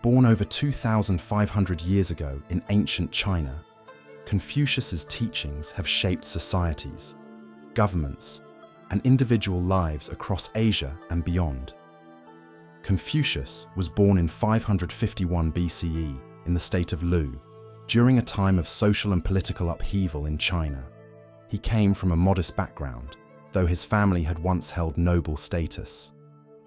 Born over 2,500 years ago in ancient China, Confucius's teachings have shaped societies, governments, and individual lives across Asia and beyond. Confucius was born in 551 BCE in the state of Lu, during a time of social and political upheaval in China. He came from a modest background, though his family had once held noble status.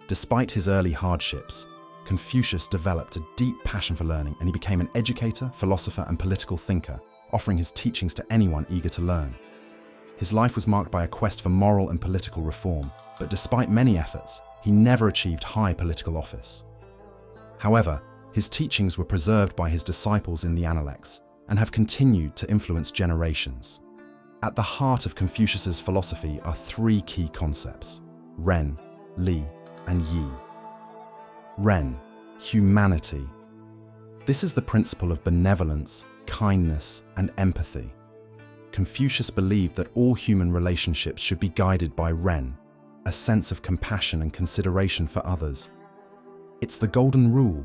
Despite his early hardships, Confucius developed a deep passion for learning, and he became an educator, philosopher, and political thinker, offering his teachings to anyone eager to learn. His life was marked by a quest for moral and political reform, but despite many efforts, he never achieved high political office. However, his teachings were preserved by his disciples in the Analects and have continued to influence generations. At the heart of Confucius's philosophy are three key concepts: Ren, Li, and Yi. Ren, humanity. This is the principle of benevolence, kindness, and empathy. Confucius believed that all human relationships should be guided by Ren, a sense of compassion and consideration for others. It's the golden rule: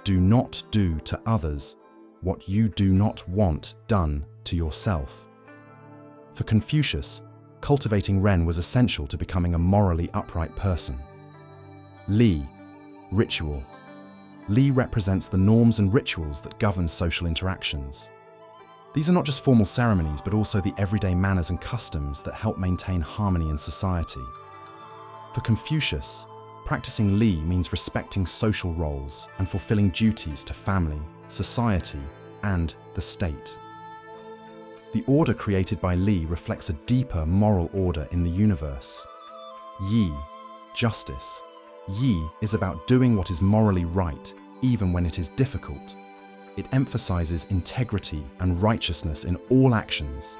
do not do to others what you do not want done to yourself. For Confucius, cultivating Ren was essential to becoming a morally upright person. Li, ritual. Li represents the norms and rituals that govern social interactions. These are not just formal ceremonies, but also the everyday manners and customs that help maintain harmony in society. For Confucius, practicing Li means respecting social roles and fulfilling duties to family, society, and the state. The order created by Li reflects a deeper moral order in the universe. Yi, justice. Yi is about doing what is morally right, even when it is difficult. It emphasizes integrity and righteousness in all actions,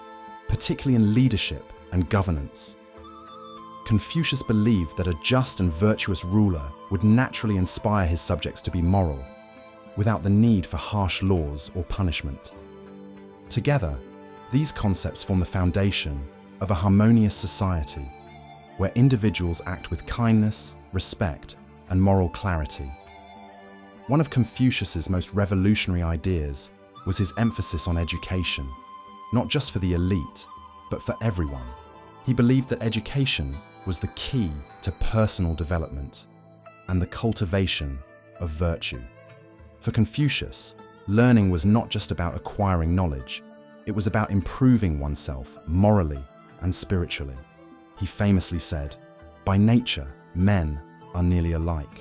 particularly in leadership and governance. Confucius believed that a just and virtuous ruler would naturally inspire his subjects to be moral, without the need for harsh laws or punishment. Together, these concepts form the foundation of a harmonious society, where individuals act with kindness, respect, and moral clarity. One of Confucius's most revolutionary ideas was his emphasis on education, not just for the elite, but for everyone. He believed that education was the key to personal development and the cultivation of virtue. For Confucius, learning was not just about acquiring knowledge, it was about improving oneself morally and spiritually. He famously said, "By nature, men are nearly alike.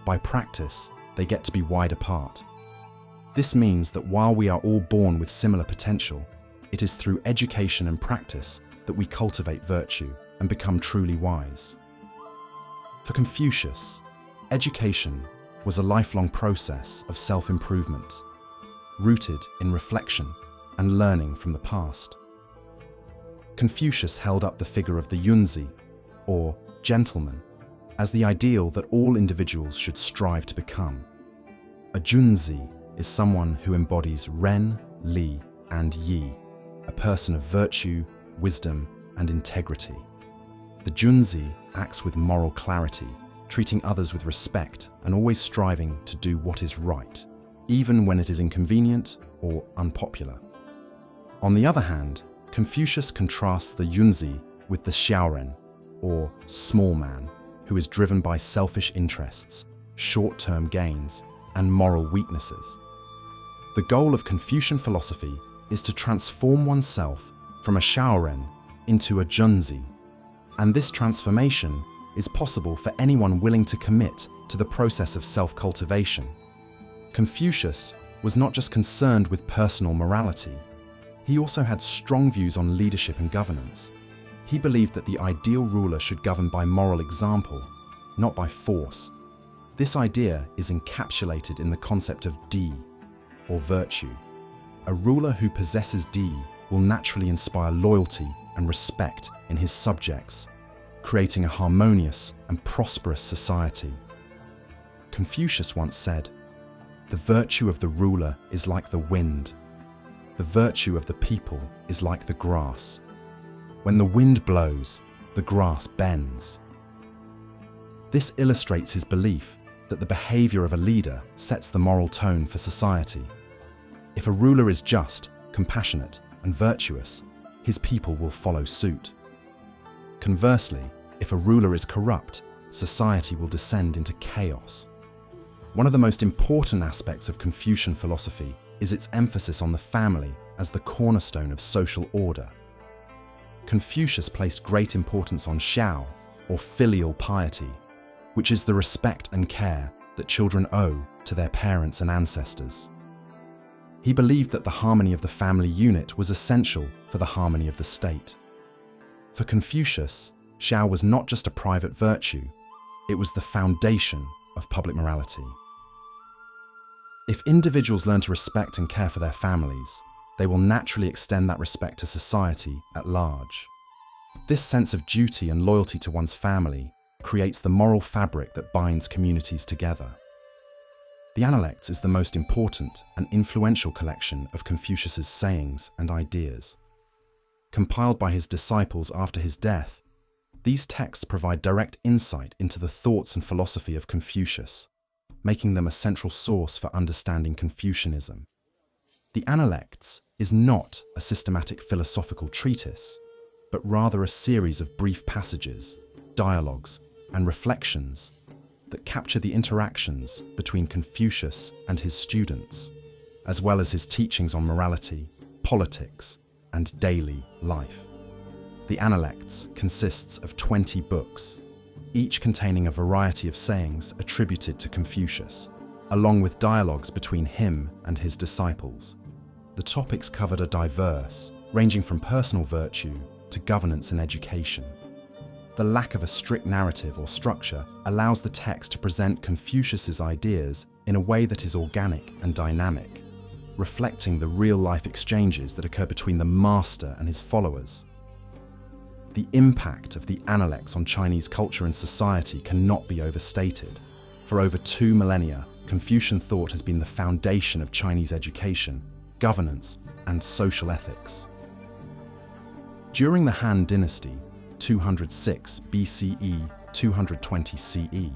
By practice, they get to be wide apart." This means that while we are all born with similar potential, it is through education and practice that we cultivate virtue and become truly wise. For Confucius, education was a lifelong process of self-improvement, rooted in reflection and learning from the past. Confucius held up the figure of the Junzi, or gentleman, as the ideal that all individuals should strive to become. A Junzi is someone who embodies Ren, Li, and Yi, a person of virtue, wisdom, and integrity. The Junzi acts with moral clarity, treating others with respect and always striving to do what is right, even when it is inconvenient or unpopular. On the other hand, Confucius contrasts the Junzi with the Xiaoren, or small man, who is driven by selfish interests, short-term gains, and moral weaknesses. The goal of Confucian philosophy is to transform oneself from a Xiaoren into a Junzi, and this transformation is possible for anyone willing to commit to the process of self-cultivation. Confucius was not just concerned with personal morality, he also had strong views on leadership and governance. He believed that the ideal ruler should govern by moral example, not by force. This idea is encapsulated in the concept of Di, or virtue. A ruler who possesses Di will naturally inspire loyalty and respect in his subjects, creating a harmonious and prosperous society. Confucius once said, "The virtue of the ruler is like the wind. The virtue of the people is like the grass. When the wind blows, the grass bends." This illustrates his belief that the behavior of a leader sets the moral tone for society. If a ruler is just, compassionate, and virtuous, his people will follow suit. Conversely, if a ruler is corrupt, society will descend into chaos. One of the most important aspects of Confucian philosophy is its emphasis on the family as the cornerstone of social order. Confucius placed great importance on xiao, or filial piety, which is the respect and care that children owe to their parents and ancestors. He believed that the harmony of the family unit was essential for the harmony of the state. For Confucius, xiao was not just a private virtue, it was the foundation of public morality. If individuals learn to respect and care for their families, they will naturally extend that respect to society at large. This sense of duty and loyalty to one's family creates the moral fabric that binds communities together. The Analects is the most important and influential collection of Confucius's sayings and ideas. Compiled by his disciples after his death, these texts provide direct insight into the thoughts and philosophy of Confucius, making them a central source for understanding Confucianism. The Analects is not a systematic philosophical treatise, but rather a series of brief passages, dialogues, and reflections that capture the interactions between Confucius and his students, as well as his teachings on morality, politics, and daily life. The Analects consists of 20 books, each containing a variety of sayings attributed to Confucius, along with dialogues between him and his disciples. The topics covered are diverse, ranging from personal virtue to governance and education. The lack of a strict narrative or structure allows the text to present Confucius's ideas in a way that is organic and dynamic, reflecting the real-life exchanges that occur between the master and his followers. The impact of the Analects on Chinese culture and society cannot be overstated. For over 2 millennia, Confucian thought has been the foundation of Chinese education, governance, and social ethics. During the Han Dynasty, 206 BCE, 220 CE,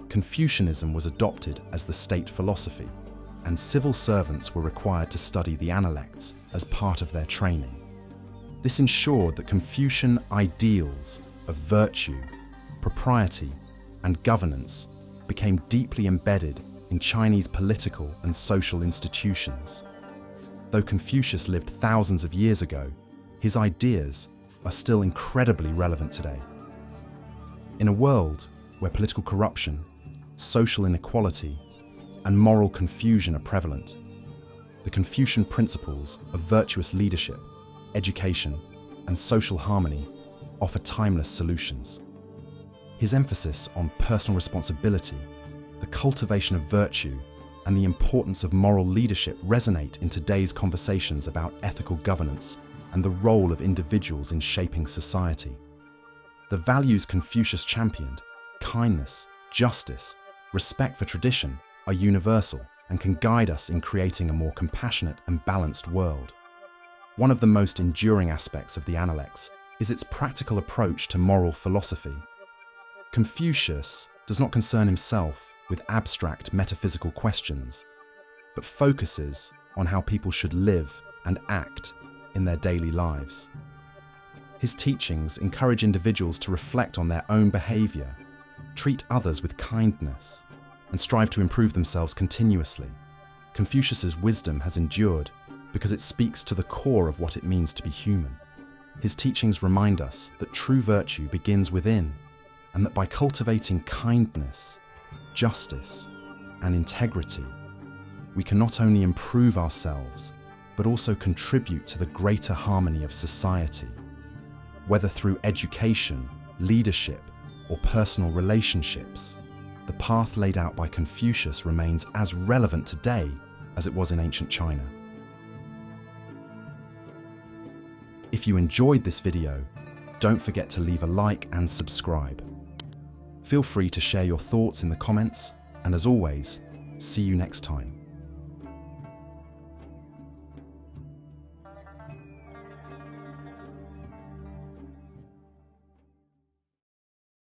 Confucianism was adopted as the state philosophy, and civil servants were required to study the Analects as part of their training. This ensured that Confucian ideals of virtue, propriety, and governance became deeply embedded in Chinese political and social institutions. Though Confucius lived thousands of years ago, his ideas are still incredibly relevant today. In a world where political corruption, social inequality, and moral confusion are prevalent, the Confucian principles of virtuous leadership, education, and social harmony offer timeless solutions. His emphasis on personal responsibility, the cultivation of virtue, and the importance of moral leadership resonate in today's conversations about ethical governance and the role of individuals in shaping society. The values Confucius championed, kindness, justice, respect for tradition, are universal and can guide us in creating a more compassionate and balanced world. One of the most enduring aspects of the Analects is its practical approach to moral philosophy. Confucius does not concern himself with abstract metaphysical questions, but focuses on how people should live and act in their daily lives. His teachings encourage individuals to reflect on their own behavior, treat others with kindness, and strive to improve themselves continuously. Confucius's wisdom has endured because it speaks to the core of what it means to be human. His teachings remind us that true virtue begins within, and that by cultivating kindness, justice, and integrity, we can not only improve ourselves, but also contribute to the greater harmony of society. Whether through education, leadership, or personal relationships, the path laid out by Confucius remains as relevant today as it was in ancient China. If you enjoyed this video, don't forget to leave a like and subscribe. Feel free to share your thoughts in the comments, and as always, see you next time.